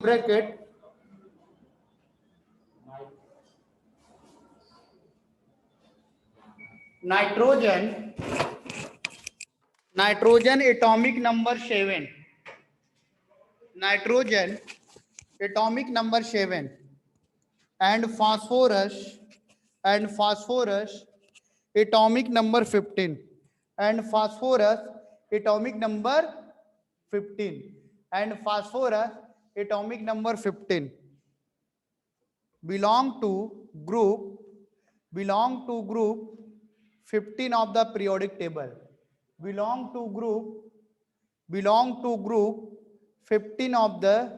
bracket nitrogen atomic number 7, nitrogen atomic number 7, and phosphorus atomic number 15, and phosphorus atomic number 15, and phosphorus atomic number 15 belong to group 15 of the periodic table, belong to group 15 of the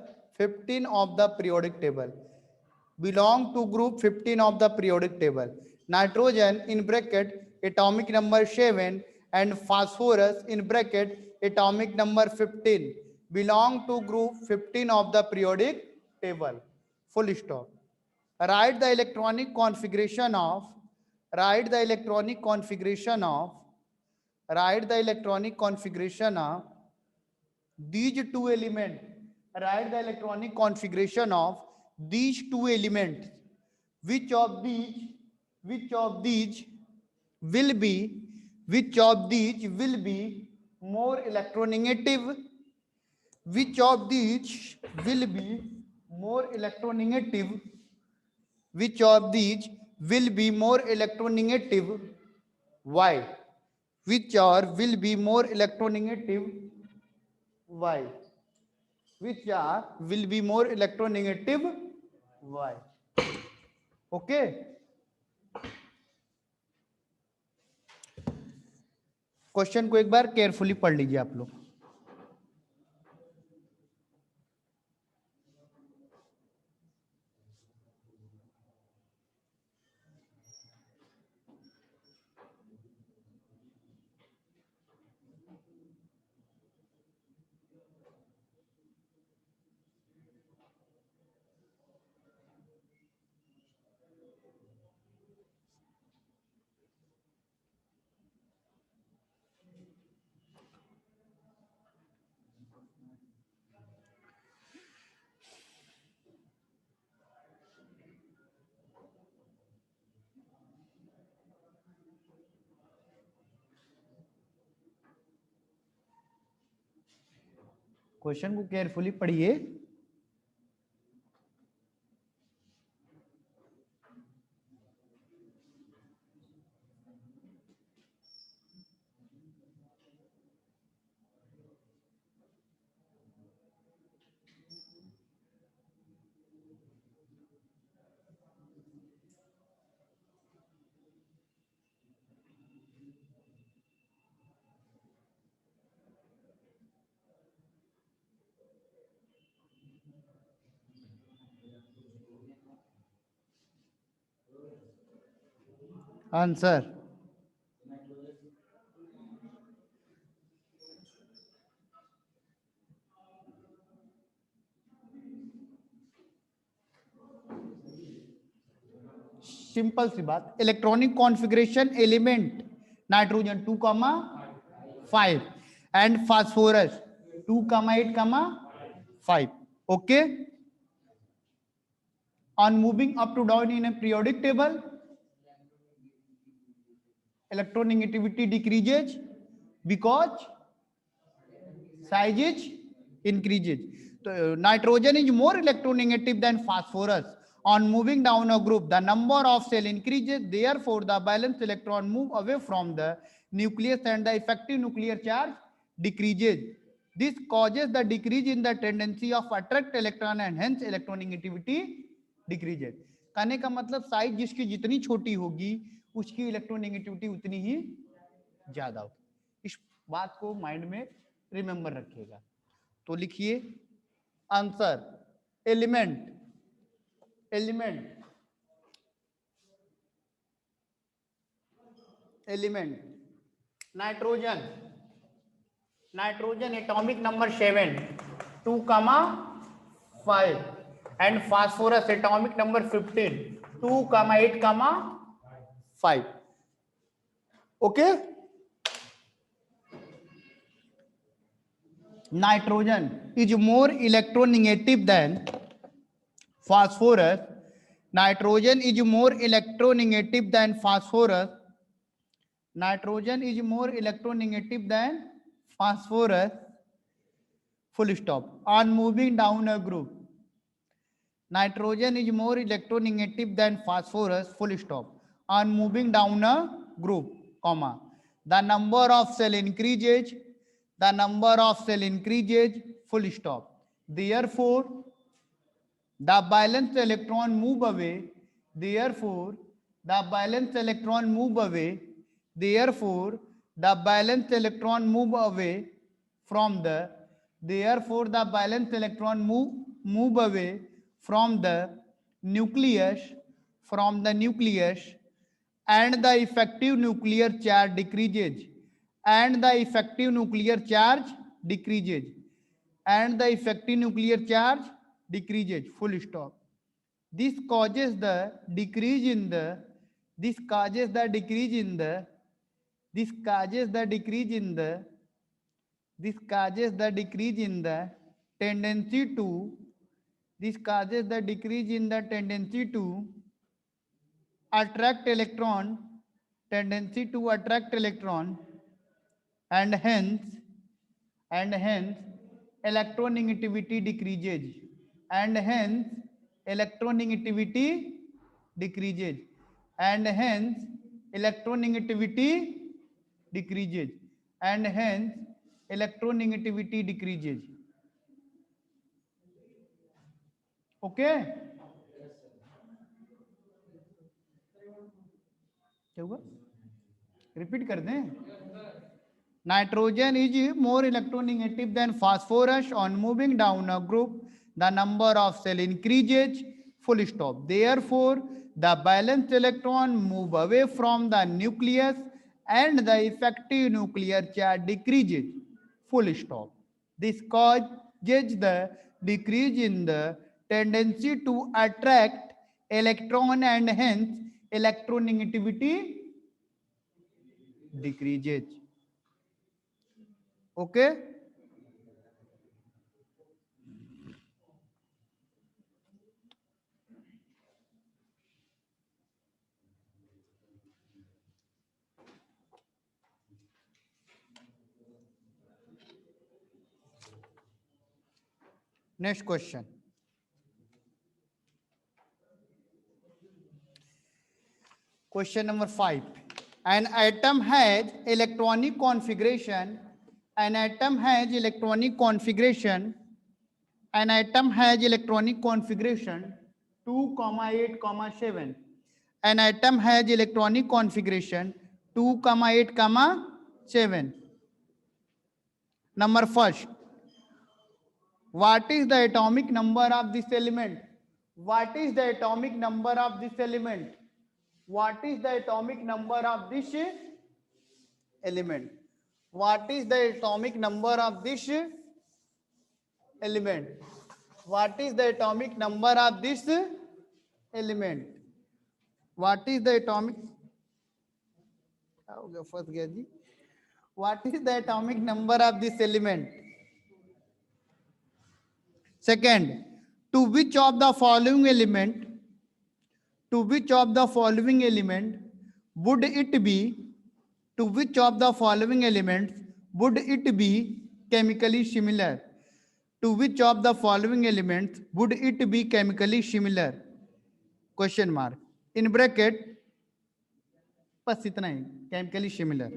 periodic table, belong to group 15 of the periodic table. Nitrogen in bracket atomic number 7 and phosphorus in bracket atomic number 15 belong to group 15 of the periodic table. Full stop. Write the electronic configuration of these two elements. Write the electronic configuration of these two elements. Which of these will be more electronegative? Which of these will be more electronegative? Which of these will be more electronegative? Why? Which are will be more electronegative? Why? Which are will be more electronegative? Why? Okay. Question को एक बार carefully पढ़ लीजिए आप लोग. Question को carefully पढ़िए. Answer simple सी बात. Electronic configuration element nitrogen 2,5 and phosphorus 2,8,5. Okay. On moving up to down in a periodic table, electronegativity decreases because size is increases. So, nitrogen is more electronegative than phosphorus. On moving down a group, the number of cell increases. Therefore, the valence electron move away from the nucleus and the effective nuclear charge decreases. This causes the decrease in the tendency of attract electron and hence electronegativity decreases. कहने का मतलब size जिसकी जितनी छोटी होगी उसकी electronegativity उतनी ही ज्यादा होगी. इस बात को माइंड में रिमेंबर रखिएगा. तो लिखिए answer element nitrogen atomic number 7 2,5 and phosphorus atomic number 15 2,8,5. okay. Nitrogen is more electronegative than phosphorus. Nitrogen is more electronegative than phosphorus. Nitrogen is more electronegative than phosphorus. Full stop. On moving down a group, nitrogen is more electronegative than phosphorus. Full stop. On moving down a group, comma. The number of cell increases. The number of cell increases. Full stop. Therefore, the balanced electron move away. Therefore, the balanced electron move away. Therefore, the balanced electron move away from the. Therefore, the balanced electron move away from the nucleus. From the nucleus, and the effective nuclear charge decreases. And the effective nuclear charge decreases. And the effective nuclear charge decreases. Full stop. This causes the decrease in the. This causes the decrease in the. This causes the decrease in the. This causes the decrease in the tendency to. This causes the decrease in the tendency to attract electron. Tendency to attract electron, and hence electronegativity decreases. And hence electronegativity decreases. And hence electronegativity decreases. And hence electronegativity decreases. Okay, क्या हुआ? Repeat कर दें. Nitrogen is more electronegative than phosphorus. On moving down a group, the number of cell increases. Full stop. Therefore, the balanced electron move away from the nucleus, and the effective nuclear charge decreases. Full stop. This causes the decrease in the tendency to attract electron, and hence electronegativity decreases. Okay. Next question. Question number 5. An atom has electronic configuration. An atom has electronic configuration. An atom has electronic configuration 2, 8, 7. An atom has electronic configuration 2, 8, 7. Number first. What is the atomic number of this element? What is the atomic number of this element? What is the atomic number of this element? What is the atomic number of this element? What is the atomic number of this element? What is the atomic? First guess. What is the atomic number of this element? Second, to which of the following element? To which of the following element would it be? To which of the following elements would it be chemically similar? To which of the following elements would it be chemically similar? Question mark. In bracket, बस इतना ही, chemically similar.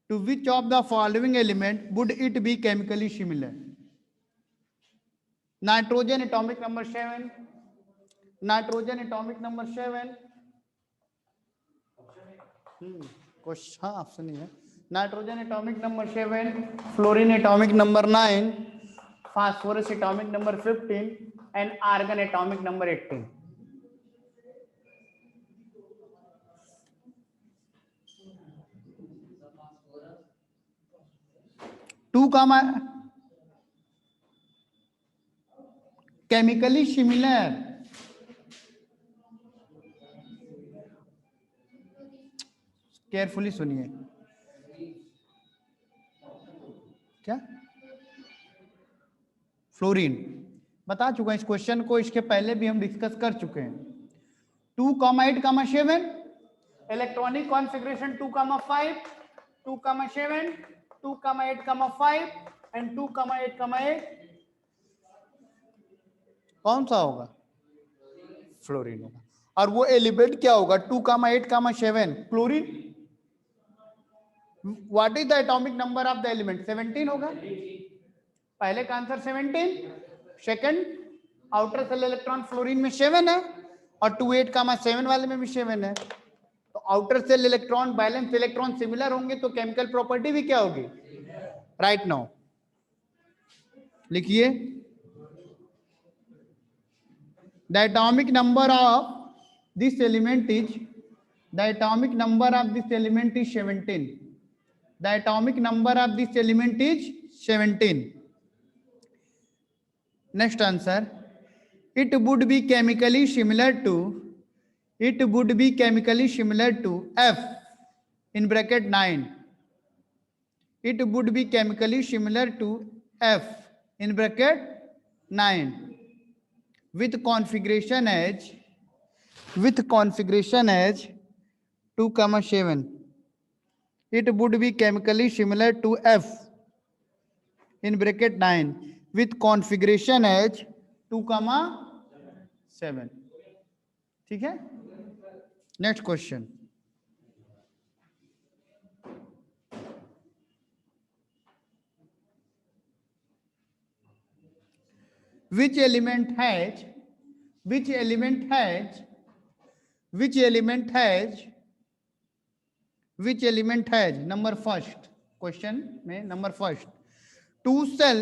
To which of the following element would it be chemically similar? Nitrogen atomic number 7. Nitrogen atomic number 7. हाँ option ही है. Nitrogen atomic number 7, fluorine atomic number 9, phosphorus atomic number 15, and argon atomic number 18. Two comma chemically similar. Carefully सुनिए. क्या? Fluorine. बता चुका इस question को, इसके पहले भी हम डिस्कस कर चुके हैं। 2,8,7 इलेक्ट्रॉनिक कॉन्फ़िगरेशन 2,5, 2,7, 2,8,5 एंड 2,8,8 कौन सा होगा? फ्लोरीन होगा। और वो एलिमेंट क्या होगा? 2,8,7 chlorine. What is the atomic number of the element? 17 होगा। पहले का answer 17, second outer cell electron fluorine में 7 है और 2,8,7 वाले में भी 7 है। तो outer cell electron balance electron similar होंगे तो केमिकल प्रॉपर्टी भी क्या होगी? राइट नाउ लिखिए, the atomic number of this element is, the atomic number of this element is 17। The atomic number of this element is 17। Next answer, it would be chemically similar to, it would be chemically similar to F in bracket 9. It would be chemically similar to F in bracket 9 with configuration as 2,7. It would be chemically similar to F in bracket 9 with configuration as 2,7. ठीक है। Next question, which element has number first question में, number first, two shell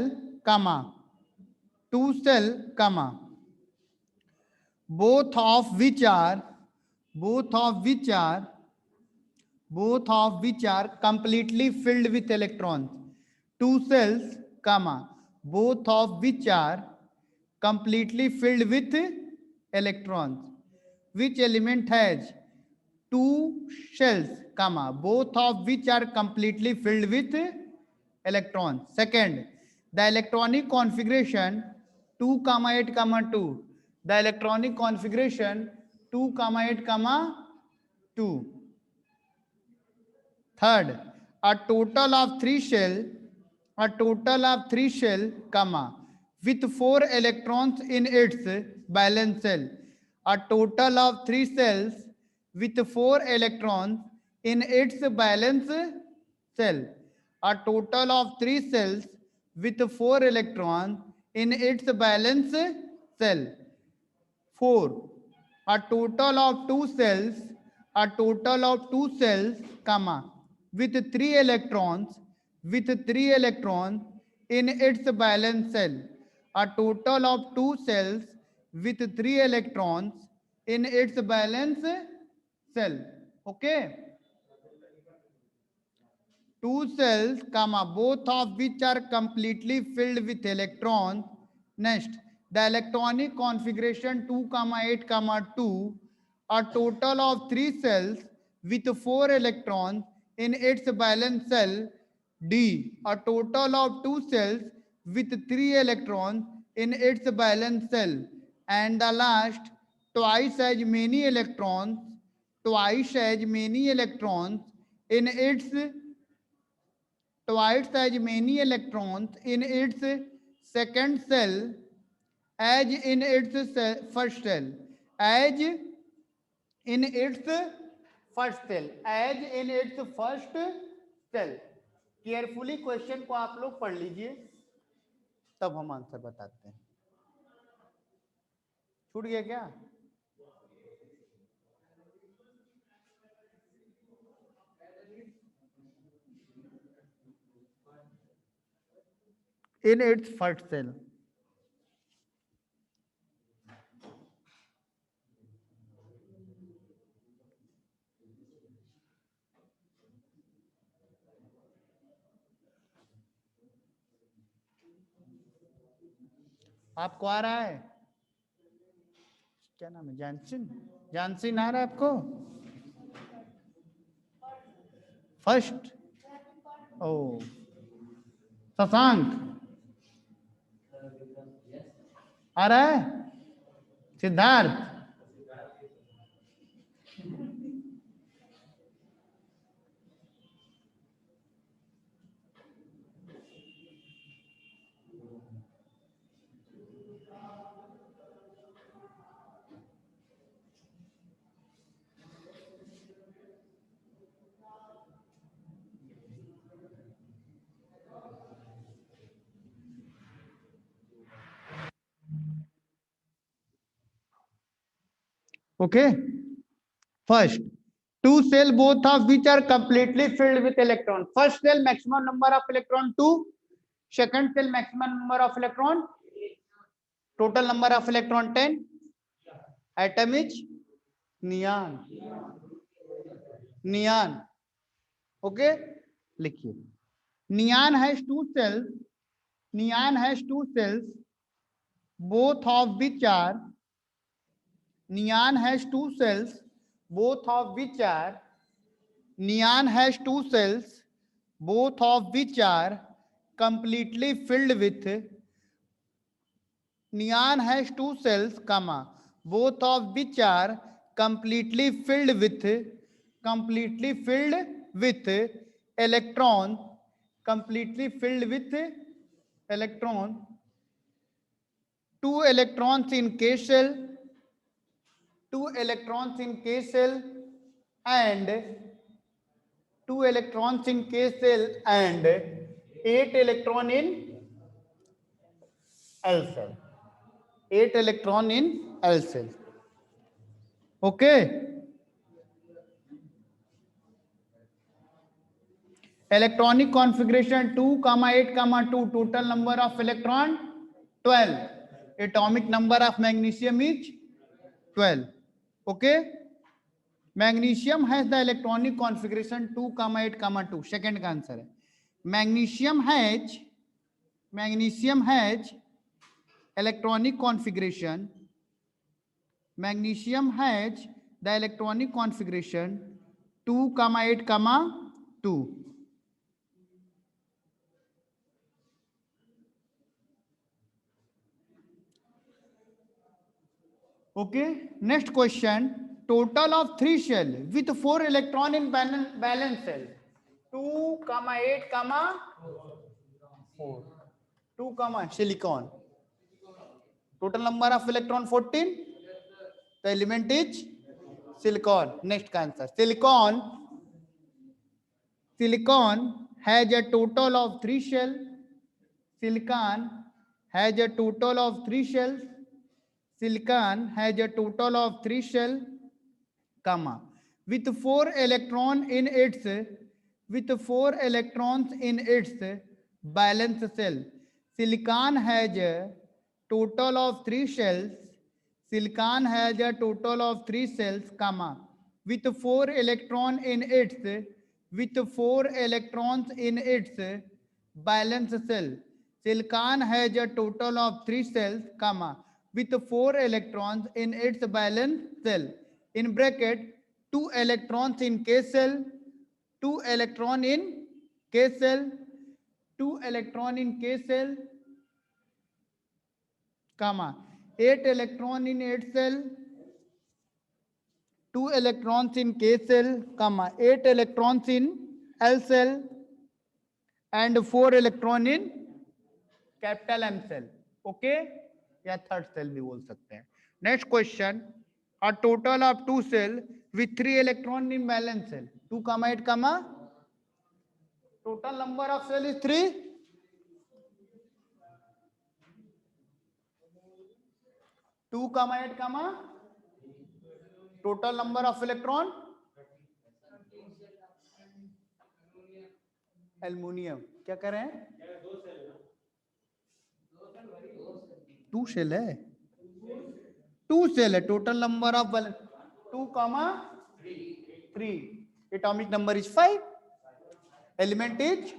comma both of which are completely filled with electrons. Two cells comma both of which are completely filled with electrons. Which element has two shells comma both of which are completely filled with electrons? Second, the electronic configuration 2,8,2, the electronic configuration 2,8,2. Third, a total of three shell comma with 4 electrons in its valence cell. A total of 3 cells with 4 electrons in its valence cell. A total of 3 cells with 4 electrons in its valence cell. 4, a total of 2 cells comma with 3 electrons in its valence cell. A total of 2 cells with 3 electrons in its valence cell. Okay, 2 cells comma both of which are completely filled with electrons. Next, the electronic configuration 2,8,2, a total of 3 cells with 4 electrons in its valence cell. D, a total of 2 cells with 3 electrons in its valence cell. And the last, twice as many electrons in its second cell as in its first cell. As in its first cell. Carefully question को आप लोग पढ़ लीजिए, तब हम answer बताते हैं। छूट गया क्या? In its first cell. आपको आ रहा है? क्या नाम है? जानसिन आ रहा है आपको? फर्स्ट, ओ शशांक, आ रहा है Siddharth? Okay. First, two cell both of which are completely filled with electron. First cell maximum number of electron 2. Second cell maximum number of electron. Total number of electron 10. Atom is neon. Neon. Okay. लिखिए. Neon has two cells. Neon has two cells. Both of which are. Neon has two cells. Both of which are. Neon has two cells, both of which are completely filled with. Neon has two cells, comma, both of which are completely filled with electrons, completely filled with electrons. Two electrons in K cell, two electrons in K cell, and two electrons in K cell, and 8 electron in L cell. 8 electron in L cell. Okay. Electronic configuration 2, 8, 2. Total number of electron 12. Atomic number of magnesium is 12. Okay. Magnesium has the electronic configuration 2, 8, 2. Second answer है. Magnesium has electronic configuration. Magnesium has the electronic configuration 2, 8, 2. Okay. Next question. Total of 3 shell with 4 electron in balance cell. 2, 8, 4. 2, silicon. Total number of electron 14. The element is silicon. Next answer. Silicon has a total of 3 shells. Silicon has a total of 3 shells. Silicon has a total of 3 shells, comma, with 4 electrons in its valence cell. Silicon has a total of 3 shells. Silicon has a total of 3 cells, comma, with 4 electrons in its valence cell. Silicon has a total of 3 cells, comma, with 4 electrons in its valence cell. In bracket, 2 electrons in K cell, 2 electron in K cell, 2 electron in K cell, comma, 8 electron in 8 cell, 2 electrons in K cell, comma, 8 electrons in L cell, and 4 electron in capital M cell. Okay, या third cell भी बोल सकते हैं. Next question. A total of 2 cell with 3 electron in valence cell. 2, 8, total number of cell is 3. 2, 8, total number of electron. Aluminium क्या कर रहे हैं? 2 shell है. 2 सेल है. Total number of 2, 3. Atomic number is 5. Element is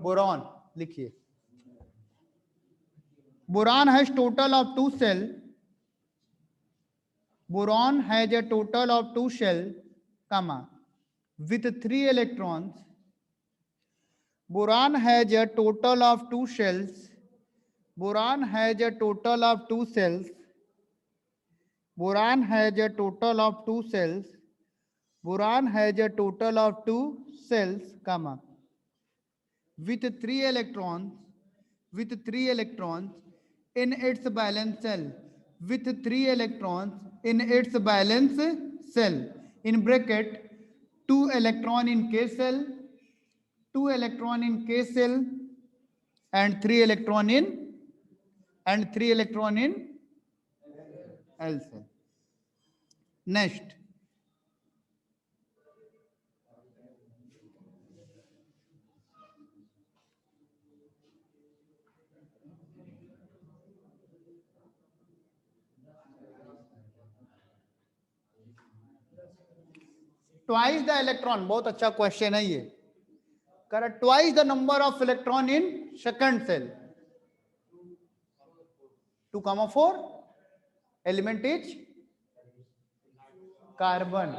boron. लिखिए. Boron has total of 2 shell. Boron has a total of 2 shells, comma, with 3 electrons. Boron has a total of 2 shells Boron has a total of 2 cells. Boron has a total of 2 cells. Boron has a total of 2 cells, comma, with 3 electrons, with 3 electrons in its valence cell, with 3 electrons in its valence cell. In bracket, 2 electron in K cell, 2 electron in K cell, and 3 electron in L cell. Next, twice the electron. बहुत अच्छा question है ये. Correct. Twice the number of electron in second cell. 2,4. Element is carbon.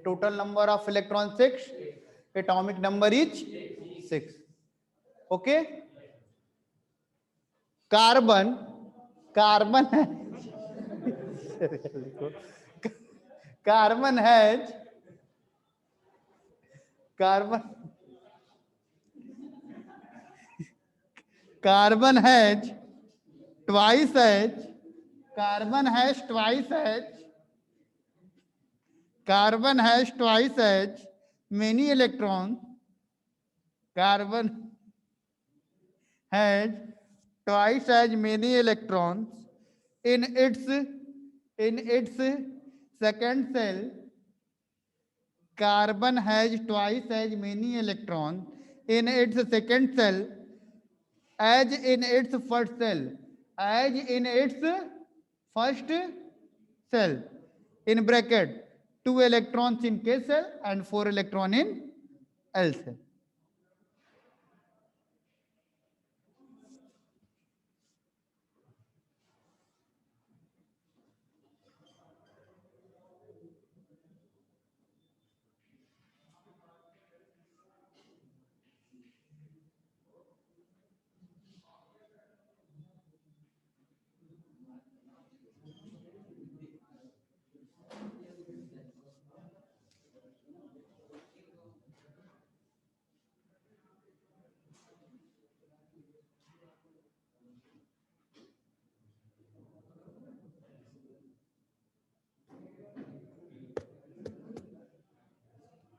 Total number of electron 6. Atomic number is 6. Okay. Carbon. Carbon. Carbon has. Carbon. Carbon has twice as. Carbon has twice as. Carbon has twice as many electrons. Carbon has twice as many electrons in its second cell. Carbon has twice as many electrons in its second cell as in its first cell. As in its first cell. In bracket, 2 electrons in K cell and 4 electron in L cell.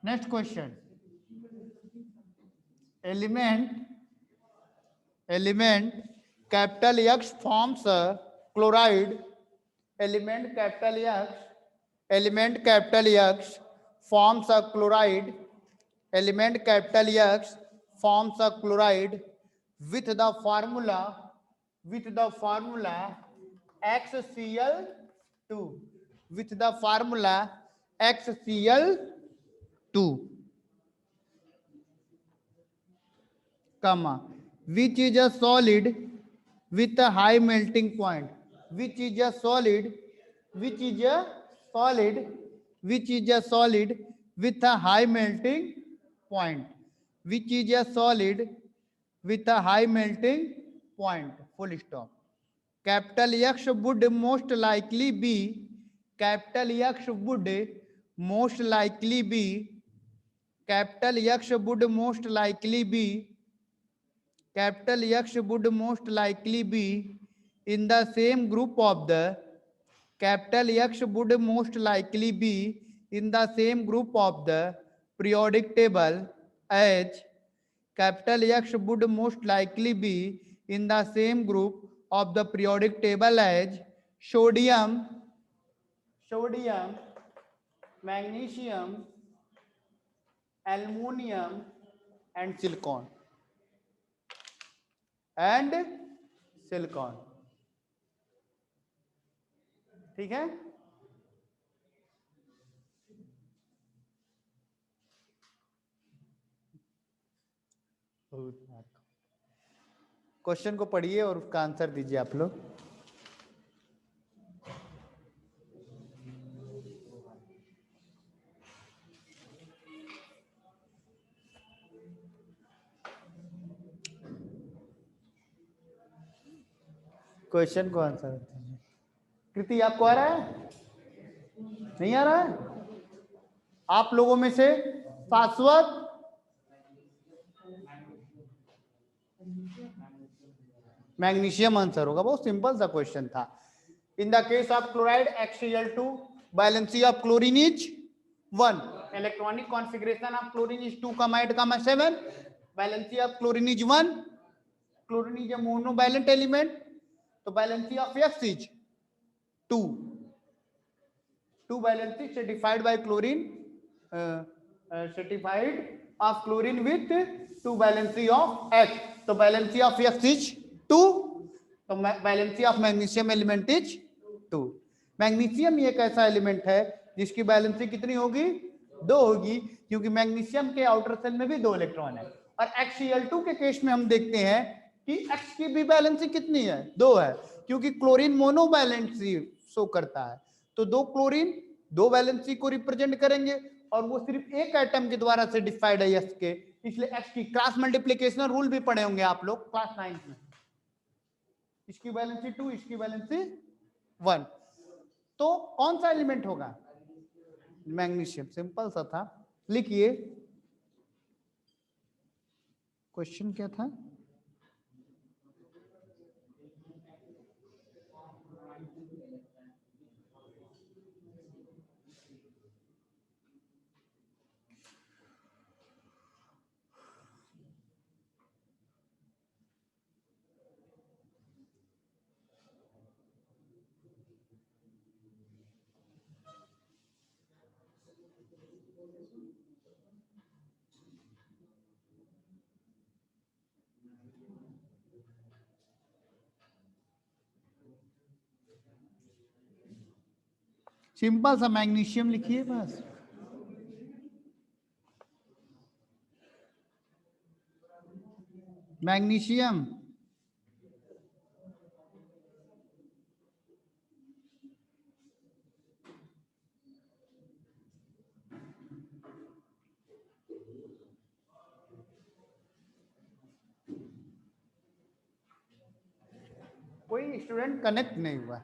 Next question. Element capital X forms a chloride. Element capital X forms a chloride. Element capital X forms a chloride with the formula XCl2. With the formula XCl2, comma, which is a solid with a high melting point. Which is a solid with a high melting point. Which is a solid with a high melting point. Full stop. Capital X would most likely be. Capital X would most likely be. Capital X would most likely be. Capital X would most likely be in the same group of the. Capital X would most likely be in the same group of the periodic table as. Capital X would most likely be in the same group of the periodic table as sodium, magnesium, aluminum and silicon. ठीक है. Question को पढ़िए और उसका answer दीजिए आप लोग. Question को आंसर दीजिए। कृति आपको आ रहा है? नहीं आ रहा है? आप लोगों में से शाश्वत, मैग्नीशियम आंसर होगा। बहुत सिंपल सा क्वेश्चन था। In the case of chloride HCl2, valency of chlorine is 1, electronic configuration of chlorine is 2,8,7, valency of chlorine is 1, chlorine is a monovalent element, तो valency of X is 2, 2 valency certified by chlorine, certified of chlorine with 2 valency of X, तो valency of X is 2, तो valency of magnesium element is 2। Magnesium ही एक ऐसा element है जिसकी valency कितनी होगी? 2 होगी, क्योंकि मैग्नीशियम के आउटर सेल में भी 2 इलेक्ट्रॉन है। और HCl2 के केस में हम देखते हैं कि X की भी वैलेंसी कितनी है? 2 है, क्योंकि क्लोरीन मोनोवैलेंसी शो करता है। तो 2 क्लोरीन 2 वैलेंसी को रिप्रेजेंट करेंगे, और वो सिर्फ एक एटम के द्वारा से डिफाइड है X के, इसलिए X की क्रॉस मल्टीप्लिकेशन रूल भी पढ़े होंगे आप लोग क्लास 9 में। इसकी वैलेंसी 2, इसकी वैलेंसी 1, तो कौन सा एलिमेंट होगा? मैग्नीशियम। सिंपल सा था। लिखिए क्वेश्चन क्या था? सिंपल सा मैग्नीशियम लिखिए बस। मैग्नीशियम कोई स्टूडेंट कनेक्ट नहीं हुआ।